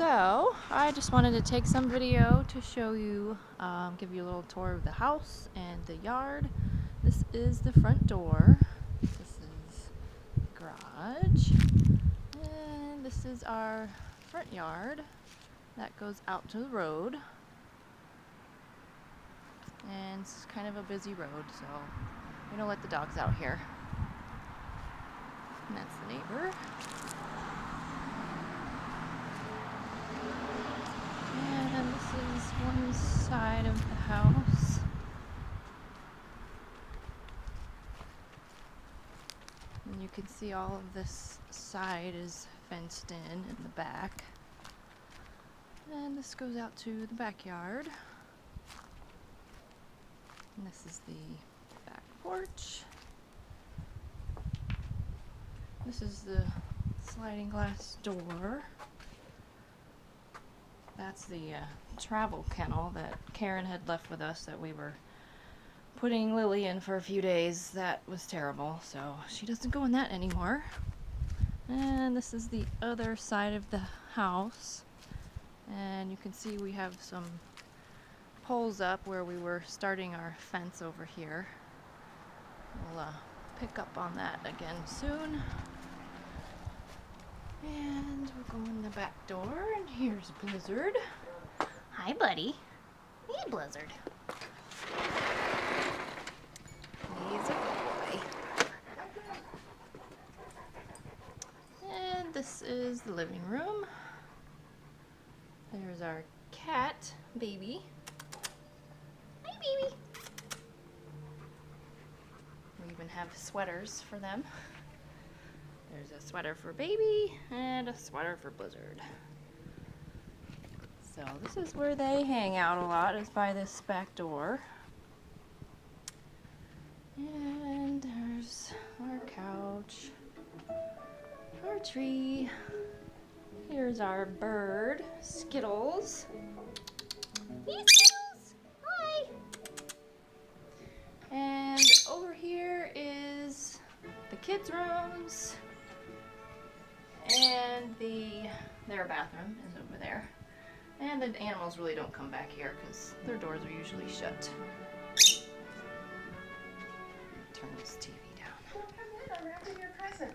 So, I just wanted to take some video to show you, give you a little tour of the house and the yard. This is the front door. This is the garage. And this is our front yard that goes out to the road. And it's kind of a busy road, so we don't let the dogs out here. And that's the neighbor. And this is one side of the house. And you can see all of this side is fenced in the back. And this goes out to the backyard. And this is the back porch. This is the sliding glass door. That's the travel kennel that Karen had left with us that we were putting Lily in for a few days. That was terrible, so she doesn't go in that anymore. And this is the other side of the house. And you can see we have some poles up where we were starting our fence over here. We'll pick up on that again soon. And we'll go in the back door, and here's Blizzard. Hi, buddy. Hey, Blizzard. He's a good boy. And this is the living room. There's our cat, Baby. Hi, Baby. We even have sweaters for them. There's a sweater for Baby and a sweater for Blizzard. So this is where they hang out a lot, is by this back door. And there's our couch, our tree. Here's our bird, Skittles. Hey, Skittles! Hi! And over here is the kids' rooms. And their bathroom is over there. And the animals really don't come back here because their doors are usually shut. Turn this TV down. I'm wrapping your present.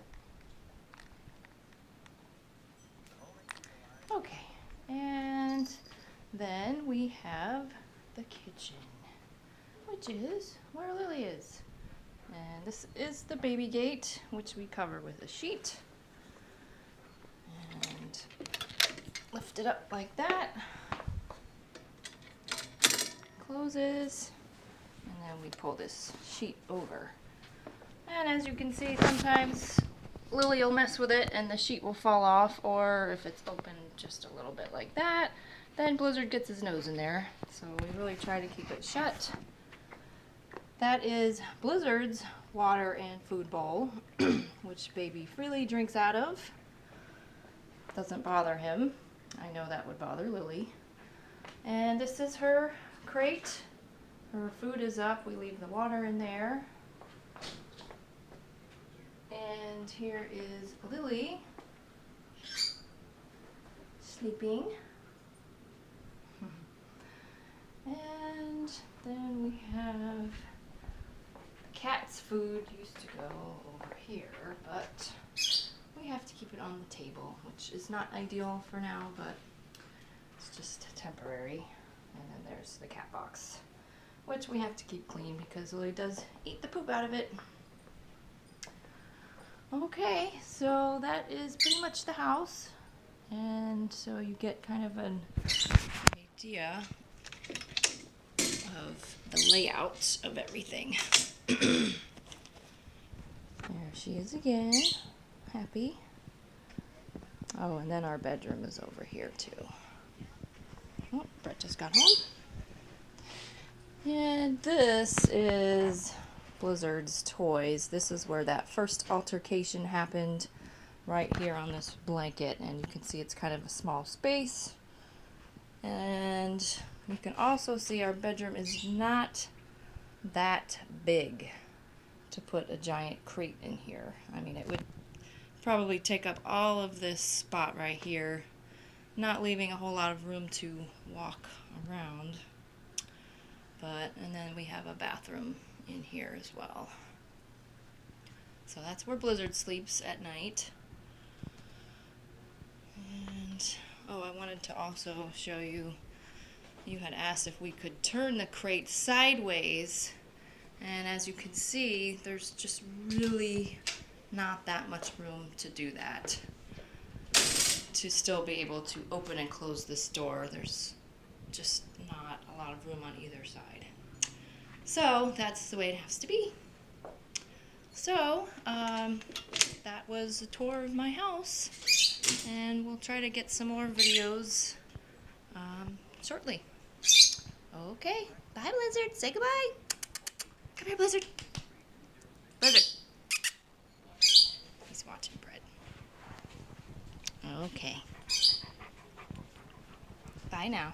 Okay, and then we have the kitchen, which is where Lily is. And this is the baby gate, which we cover with a sheet. And lift it up like that. Closes. And then we pull this sheet over. And as you can see, sometimes Lily will mess with it and the sheet will fall off, or if it's open just a little bit like that, then Blizzard gets his nose in there. So we really try to keep it shut. That is Blizzard's water and food bowl, which Baby freely drinks out of. Doesn't bother him. I know that would bother Lily. And this is her crate. Her food is up. We leave the water in there. And here is Lily sleeping. And then we have the cat's food used to go over here, but we have to keep it on the table, which is not ideal for now, but it's just temporary. And then there's the cat box, which we have to keep clean because Lily does eat the poop out of it. Okay, so that is pretty much the house, and so you get kind of an idea of the layout of everything. There she is again, happy. Oh, and then our bedroom is over here too. Oh, Brett just got home. And this is Blizzard's toys. This is where that first altercation happened, right here on this blanket, and you can see it's kind of a small space. And you can also see our bedroom is not that big to put a giant crate in here. I mean, it would probably take up all of this spot right here not leaving a whole lot of room to walk around. And then we have a bathroom in here as well. So that's where Blizzard sleeps at night. And, oh, I wanted to also show you, you had asked if we could turn the crate sideways. And as you can see, there's just really not that much room to do that. To still be able to open and close this door, there's just not a lot of room on either side. So that's the way it has to be. So that was a tour of my house, and we'll try to get some more videos shortly. Okay, bye Blizzard, say goodbye. Come here, Blizzard. Blizzard. He's watching Bread. Okay. Bye now.